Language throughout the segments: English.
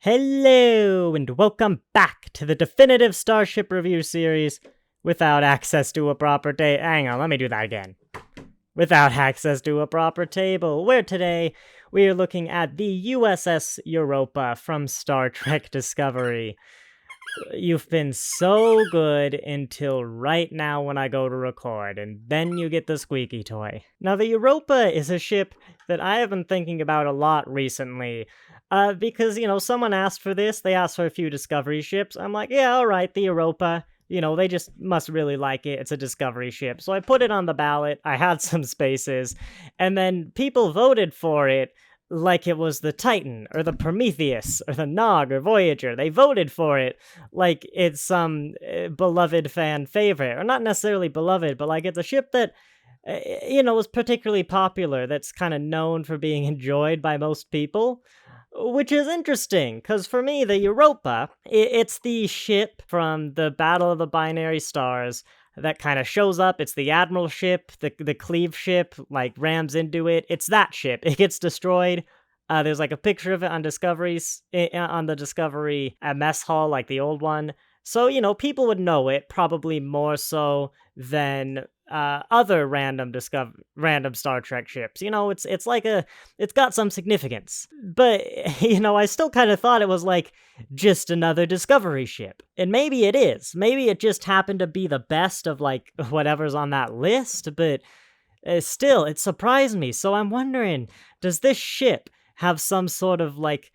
Hello, and welcome back to the definitive Starship review series without access to a proper hang on, let me do that again. Without access to a proper table, where today we are looking at the USS Europa from Star Trek Discovery. You've been so good until right now when I go to record, and then you get the squeaky toy. Now, the Europa is a ship that I have been thinking about a lot recently, because, someone asked for this, they asked for a few Discovery ships. I'm like, yeah, alright, the Europa. They just must really like it. It's a Discovery ship. So I put it on the ballot, I had some spaces, and then people voted for it like it was the Titan, or the Prometheus, or the Nog, or Voyager. They voted for it like it's some beloved fan favorite. Or not necessarily beloved, but like it's a ship that, was particularly popular, that's kind of known for being enjoyed by most people. Which is interesting, because for me, the Europa, it's the ship from the Battle of the Binary Stars that kind of shows up. It's the Admiral ship, the Cleave ship, like, rams into it. It's that ship. It gets destroyed. There's, like, a picture of it on on the Discovery mess hall, like the old one. So, people would know it, probably more so than other random Star Trek ships. It's got some significance. But, I still kind of thought it was like just another Discovery ship. And maybe it is. Maybe it just happened to be the best of like whatever's on that list, but still, it surprised me. So I'm wondering, does this ship have some sort of like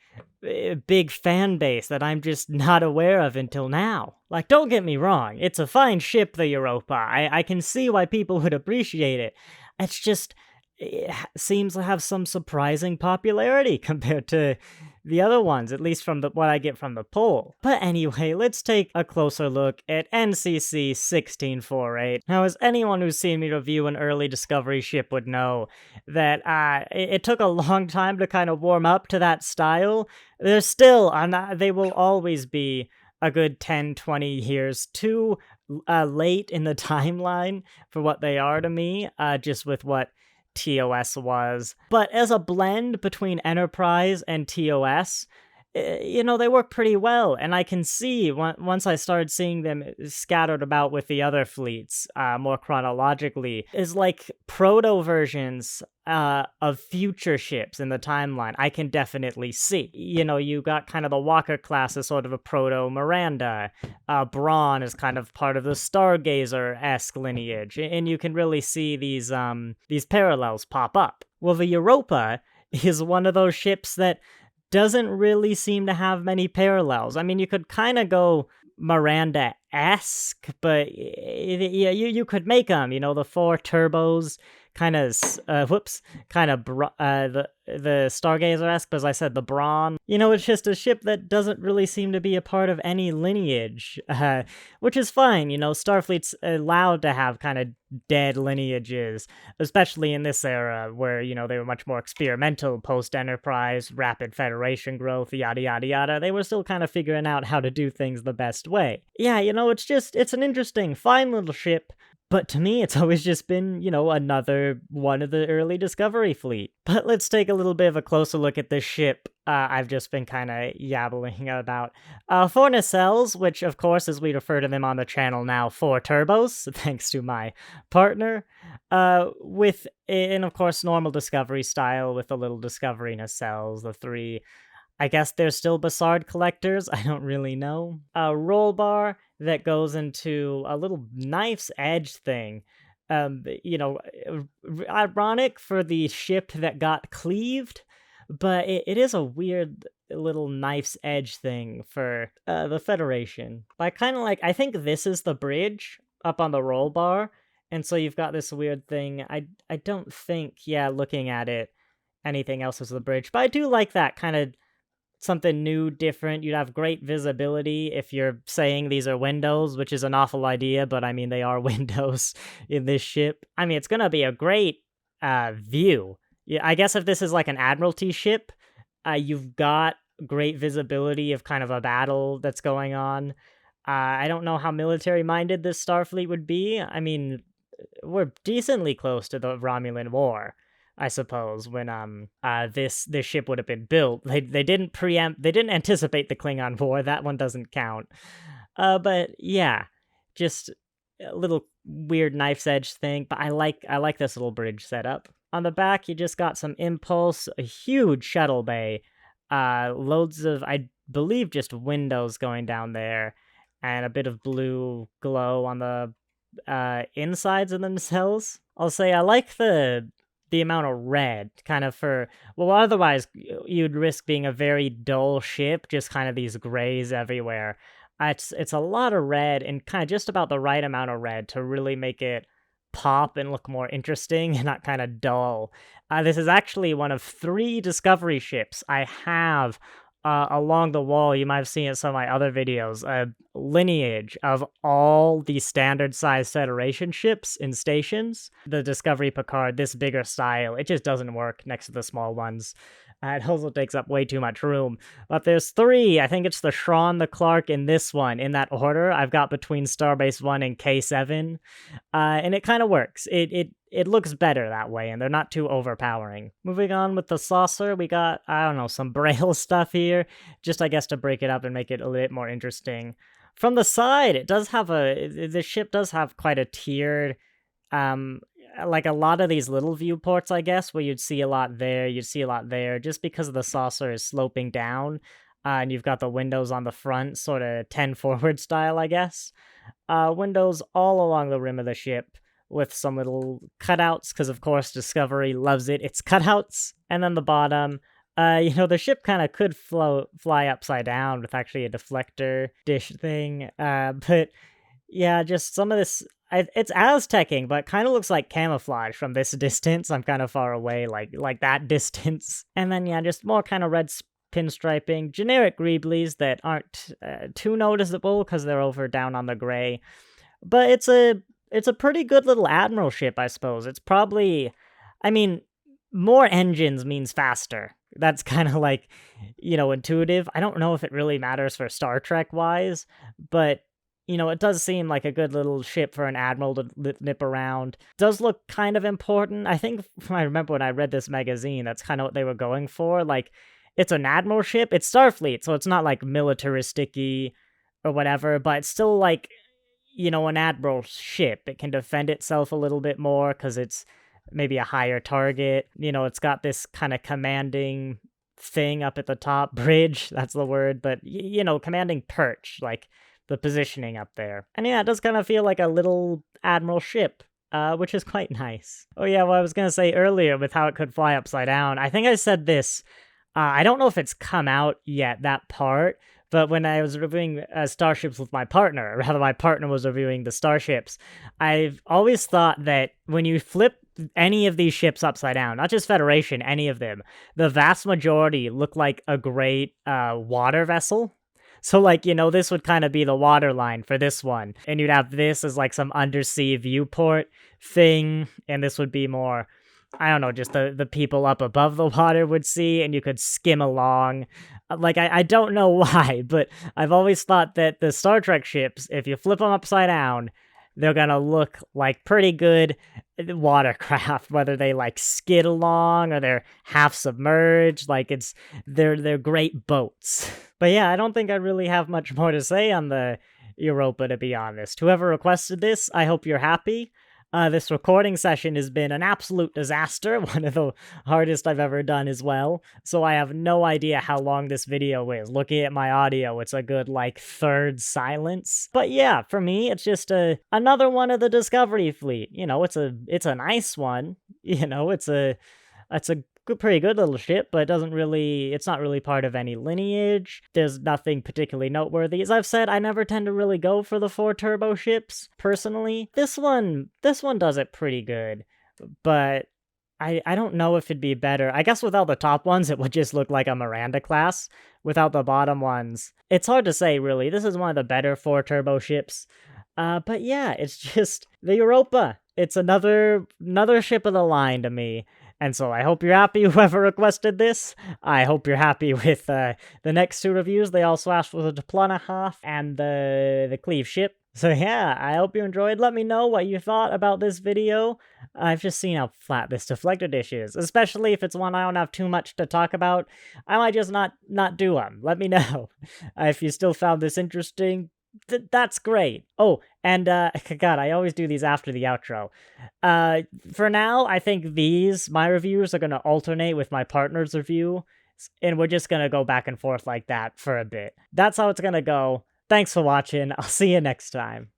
big fan base that I'm just not aware of until now? Like, don't get me wrong, it's a fine ship, the Europa. I can see why people would appreciate it. It's just, it seems to have some surprising popularity compared to the other ones, at least from what I get from the poll. But anyway, let's take a closer look at NCC 1648. Now, as anyone who's seen me review an early Discovery ship would know, that it took a long time to kind of warm up to that style. They're still, they will always be a good 10, 20 years too late in the timeline for what they are to me, just with what TOS was. But as a blend between Enterprise and TOS, they work pretty well, and I can see once I started seeing them scattered about with the other fleets more chronologically, is like proto versions of future ships in the timeline. I can definitely see. You got kind of the Walker class as sort of a proto Miranda. Braun is kind of part of the Stargazer-esque lineage, and you can really see these parallels pop up. Well, the Europa is one of those ships that doesn't really seem to have many parallels. I mean, you could kind of go Miranda-esque, but you could make them, the 4 turbos, kind of, the Stargazer-esque, as I said, the Brawn. It's just a ship that doesn't really seem to be a part of any lineage, which is fine. Starfleet's allowed to have kind of dead lineages, especially in this era where, they were much more experimental post-Enterprise, rapid Federation growth, yada, yada, yada. They were still kind of figuring out how to do things the best way. Yeah, it's an interesting, fine little ship. But to me, it's always just been, another one of the early Discovery fleet. But let's take a little bit of a closer look at this ship I've just been kind of yabbling about. 4 nacelles, which, of course, as we refer to them on the channel now, 4 turbos, thanks to my partner, and of course, normal Discovery style with the little Discovery nacelles, the 3... I guess they're still Bassard collectors, I don't really know. A roll bar that goes into a little knife's edge thing. Ironic for the ship that got cleaved, but it is a weird little knife's edge thing for the Federation. But I think this is the bridge up on the roll bar, and so you've got this weird thing. I don't think, looking at it, anything else is the bridge, but I do like that kind of something new, different. You'd have great visibility if you're saying these are windows, which is an awful idea, but I mean, they are windows in this ship. I mean, it's gonna be a great view. Yeah, I guess if this is like an Admiralty ship, you've got great visibility of kind of a battle that's going on. I don't know how military-minded this Starfleet would be. I mean, we're decently close to the Romulan War. I suppose, when this ship would have been built. They didn't preempt, they didn't anticipate the Klingon War. That one doesn't count. But yeah, just a little weird knife's edge thing. But I like this little bridge setup. On the back, you just got some impulse, a huge shuttle bay, loads of, I believe, just windows going down there, and a bit of blue glow on the insides of themselves. I'll say I like the amount of red, kind of for, well, otherwise you'd risk being a very dull ship, just kind of these grays everywhere. It's a lot of red, and kind of just about the right amount of red to really make it pop and look more interesting and not kind of dull. This is actually one of 3 Discovery ships I have along the wall. You might have seen it in some of my other videos. A lineage of all the standard size Federation ships in stations. The Discovery Picard, this bigger style, it just doesn't work next to the small ones. It also takes up way too much room. But there's 3. I think it's the Shrawn, the Clark, and this one in that order. I've got between Starbase 1 and K7. And it kind of works. It looks better that way, and they're not too overpowering. Moving on with the saucer, we got, I don't know, some braille stuff here. Just, I guess, to break it up and make it a little bit more interesting. From the side, it does have the ship does have quite a tiered, like a lot of these little viewports, I guess, where you'd see a lot there, just because of the saucer is sloping down, and you've got the windows on the front, sort of 10 forward style, I guess. Windows all along the rim of the ship, with some little cutouts, because of course Discovery loves its cutouts. And then the bottom, the ship kind of could fly upside down with actually a deflector dish thing, but yeah, just some of this, it's Aztecing, but kind of looks like camouflage from this distance. I'm kind of far away, like that distance. And then yeah, just more kind of red pinstriping, generic greeblies that aren't too noticeable because they're over down on the gray. But it's a pretty good little Admiral ship, I suppose. It's probably, I mean, more engines means faster. That's kind of like, intuitive. I don't know if it really matters for Star Trek-wise, but, it does seem like a good little ship for an Admiral to nip around. Does look kind of important. I think, I remember when I read this magazine, that's kind of what they were going for. Like, it's an Admiral ship. It's Starfleet, so it's not, like, militaristic-y or whatever, but it's still, like, an Admiral ship. It can defend itself a little bit more because it's maybe a higher target. It's got this kind of commanding thing up at the top, bridge, that's the word, but, commanding perch, like the positioning up there. And yeah, it does kind of feel like a little Admiral ship, which is quite nice. Oh yeah, well, I was going to say earlier with how it could fly upside down, I think I said this, I don't know if it's come out yet, that part, but when I was reviewing Starships with my partner, or rather my partner was reviewing the Starships, I've always thought that when you flip any of these ships upside down, not just Federation, any of them, the vast majority look like a great water vessel. So, this would kind of be the water line for this one. And you'd have this as, some undersea viewport thing, and this would be more, I don't know, just the people up above the water would see, and you could skim along. I don't know why, but I've always thought that the Star Trek ships, if you flip them upside down, they're gonna look like pretty good watercraft, whether they skid along or they're half submerged. They're great boats. But yeah, I don't think I really have much more to say on the Europa, to be honest. Whoever requested this, I hope you're happy. This recording session has been an absolute disaster, one of the hardest I've ever done as well, so I have no idea how long this video is. Looking at my audio, it's a good, third silence. But yeah, for me, it's just another one of the Discovery fleet. It's a nice one. It's a pretty good little ship, but it's not really part of any lineage. There's nothing particularly noteworthy. As I've said, I never tend to really go for the 4 turbo ships, personally. This one does it pretty good, but I don't know if it'd be better. I guess without the top ones, it would just look like a Miranda class. Without the bottom ones, it's hard to say, really. This is one of the better 4 turbo ships. But yeah, it's just the Europa. It's another ship of the line to me. And so I hope you're happy, whoever requested this. I hope you're happy with the next 2 reviews. They also asked for the Diploma half and the Cleave ship. So yeah, I hope you enjoyed. Let me know what you thought about this video. I've just seen how flat this deflector dish is, especially if it's one I don't have too much to talk about. I might just not do them. Let me know. If you still found this interesting, that's great. Oh, and God, I always do these after the outro. For now, I think my reviews are gonna alternate with my partner's review, and we're just gonna go back and forth like that for a bit. That's how it's gonna go. Thanks for watching. I'll see you next time.